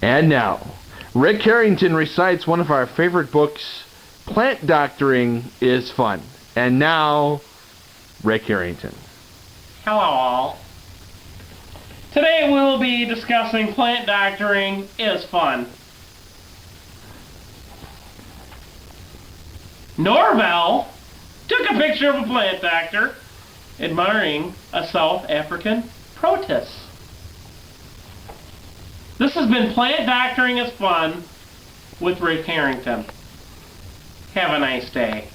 And now, Rick Harrington recites one of our favorite books, Plant Doctoring is Fun. And now, Rick Harrington. Hello all. Today we will be discussing plant doctoring is fun. Norvell took a picture of a plant doctor admiring a South African protus. This has been Plant Doctoring is Fun with Rick Harrington. Have a nice day.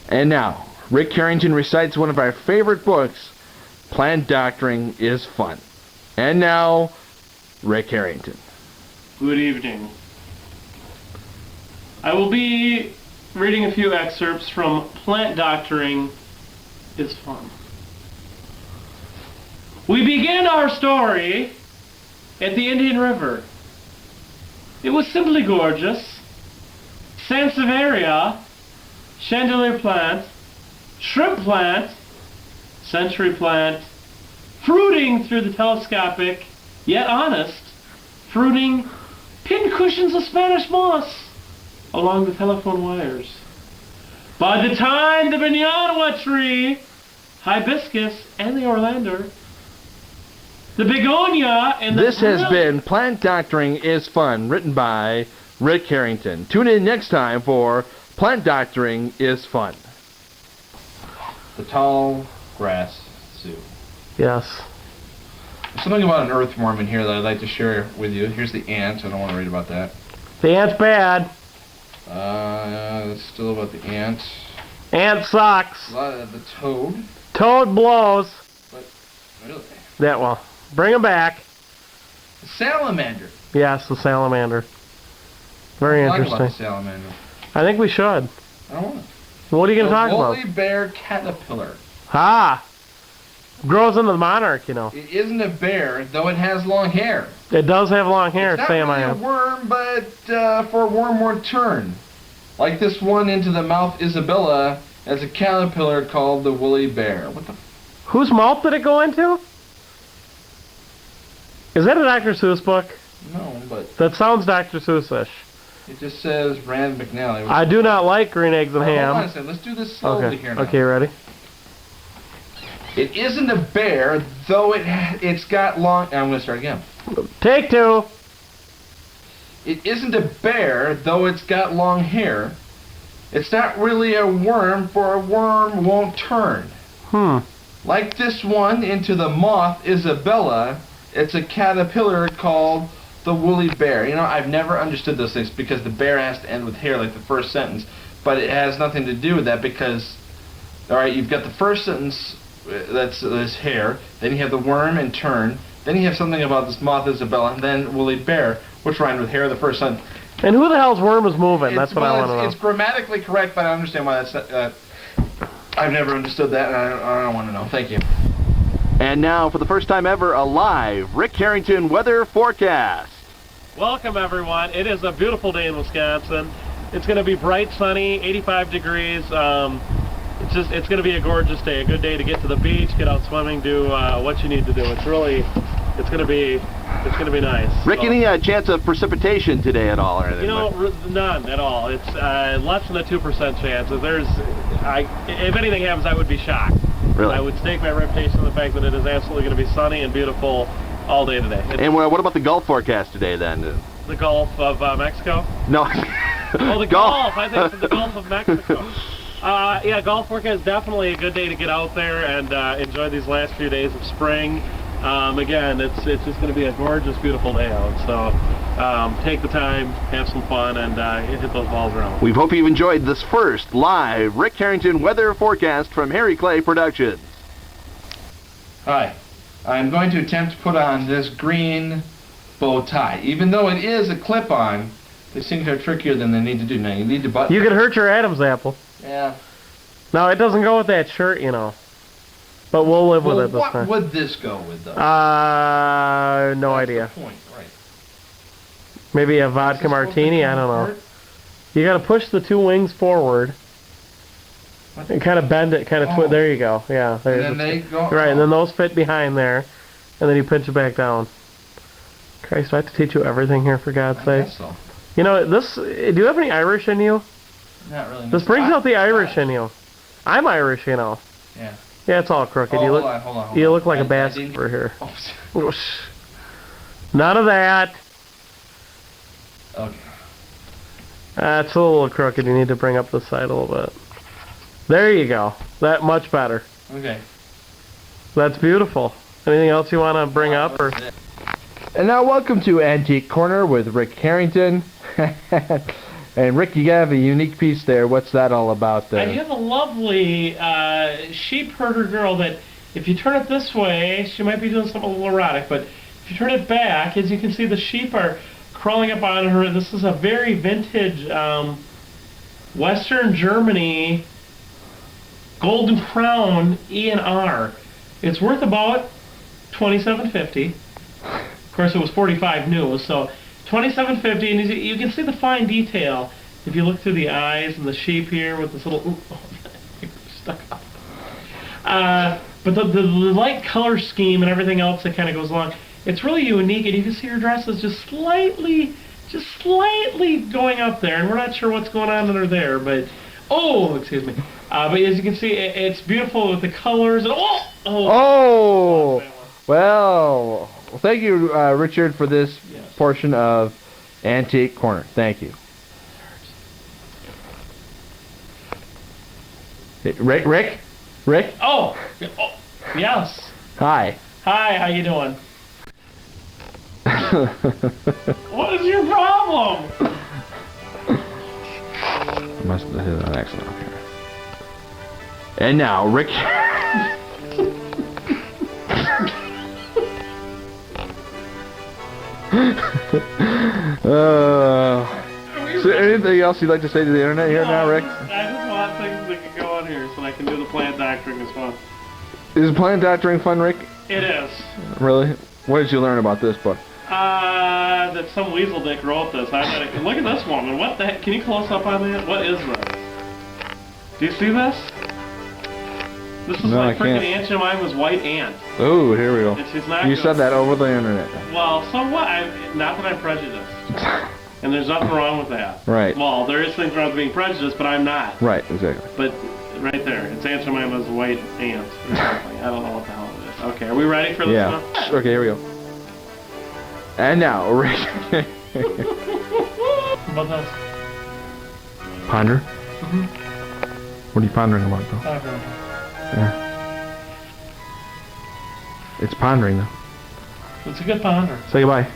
And now, Rick Harrington recites one of our favorite books, Plant Doctoring is Fun. And now, Rick Harrington. Good evening. I will be reading a few excerpts from Plant Doctoring is Fun. We begin our story at the Indian River. It was simply gorgeous. Sansevieria, chandelier plant, shrimp plant, century plant, fruiting through the telescopic, yet honest, fruiting pincushions of Spanish moss along the telephone wires. By the time the banana tree, hibiscus, and the Orlander, the begonia, and the... This has been Plant Doctoring is Fun, written by Rick Harrington. Tune in next time for Plant Doctoring is Fun. The tall grass zoo. Yes. There's something about an earthworm in here that I'd like to share with you. Here's the ant. I don't want to read about that. The ant's bad. It's still about the ant. Ant sucks. A lot of the toad. Toad blows. But, really? That one. Bring him back. The salamander. Yes, the salamander. Very Talk interesting. about the salamander. I think we should. I don't want to. What are you going to talk about? The woolly bear caterpillar. Ah! Grows into the monarch, you know. It isn't a bear, though it has long hair. It does have long hair, It's not Sam. really a worm, but for a wormward turn. Like this one into the mouth Isabella as a caterpillar called the woolly bear. What the... Whose mouth did it go into? Is that a Dr. Seuss book? No, but... That sounds Dr. Seuss-ish. It just says Rand McNally. I do not like green eggs and ham. Hold on a second. Let's do this slowly here now. Okay, ready? It isn't a bear, though it's got long... I'm going to start again. Take two. It isn't a bear, though it's got long hair. It's not really a worm, for a worm won't turn. Like this one into the moth Isabella, it's a caterpillar called the woolly bear. You know, I've never understood those things because the bear has to end with hair like the first sentence, but it has nothing to do with that because, alright, you've got the first sentence, that's this hair, then you have the worm and turn, then you have something about this moth Isabella, and then woolly bear, which rhymed with hair the first sentence. And who the hell's worm is moving? That's what I want to know. It's grammatically correct, but I don't understand why that's... I've never understood that, and I don't want to know. Thank you. And now, for the first time ever, a live Rick Harrington weather forecast. Welcome everyone. It is a beautiful day in Wisconsin. It's going to be bright, sunny, 85 degrees. It's going to be a gorgeous day. A good day to get to the beach, get out swimming, do what you need to do. It's going to be nice. Rick, any chance of precipitation today at all or anything? You know, none at all. It's less than a 2% chance. If anything happens, I would be shocked. Really? I would stake my reputation on the fact that it is absolutely going to be sunny and beautiful all day today. And what about the Gulf forecast today then? The Gulf of Mexico? No. Oh, the Gulf. I think it's the Gulf of Mexico. Yeah, Gulf forecast is definitely a good day to get out there and enjoy these last few days of spring. Again, it's just going to be a gorgeous, beautiful day out. So take the time, have some fun, and hit those balls around. We hope you've enjoyed this first live Rick Harrington weather forecast from Harry Clay Productions. Hi. I'm going to attempt to put on this green bow tie. Even though it is a clip-on, these things are trickier than they need to do. Now, you need to button... You could hurt your Adam's apple. Yeah. No, it doesn't go with that shirt, you know. But we'll live with it this time. What would this go with, though? No That's idea. The point, right. Maybe a vodka martini, I don't know. You gotta push the two wings forward. And kind of bend it, kind of there you go. Yeah. And then they go... Right, and then those fit behind there. And then you pinch it back down. Christ, do I have to teach you everything here, for God's I sake? guess so. You know, this... Do you have any Irish in you? Not really. This brings out the Irish in you. I'm Irish, you know. Yeah. Yeah, it's all crooked. Oh, you look, hold on. you look like a I bastard didn't- over here. Oh, Whoosh. None of that. okay. That's a little crooked. You need to bring up the side a little bit. There you go. That much better. Okay. That's beautiful. Anything else you want to bring up? Or And now welcome to Antique Corner with Rick Harrington. And Rick, you have a unique piece there. What's that all about there? I have a lovely sheep herder girl that, if you turn it this way, she might be doing something a little erotic, but if you turn it back, as you can see, the sheep are crawling up on her. This is a very vintage Western Germany Golden Crown E&R. It's worth about $27.50. Of course, it was $45 new, so $27.50, and you can see the fine detail if you look through the eyes and the sheep here with this little stuck up. But the light color scheme and everything else that kind of goes along, it's really unique, and you can see her dress is just slightly going up there, and we're not sure what's going on under there, but excuse me. But as you can see, it's beautiful with the colors. And Well, thank you, Richard, for this portion of Antique Corner. Thank you. Hey, Rick? Oh, yes. Hi. Hi, how you doing? What is your problem? Must have hit an accident. Okay. And now, Rick. Is there anything else you'd like to say to the internet here now, Rick? I just want things that can go on here so I can do the plant doctoring as well. Is plant doctoring fun, Rick? It is. Really? What did you learn about this book? That some weasel dick wrote this. I gotta look at this woman. What the heck? Can you close up on that? What is this? Do you see this? This is No, like I freaking can't. Aunt Jemima's white aunt. Oh, here we go. And she's not You good. said that over the internet. Well, so what? Not that I'm prejudiced. And there's nothing wrong with that. Right. Well, there is things wrong with being prejudiced, but I'm not. Right, exactly. But right there, it's Aunt Jemima's white aunt or something. I don't know what the hell it is. Okay, are we ready for this Yeah. one? Okay, here we go. And now, Rick. How about this? Ponder? Mm-hmm. What are you pondering about, though? Okay. Yeah. It's pondering, though. It's a good ponder. Say goodbye.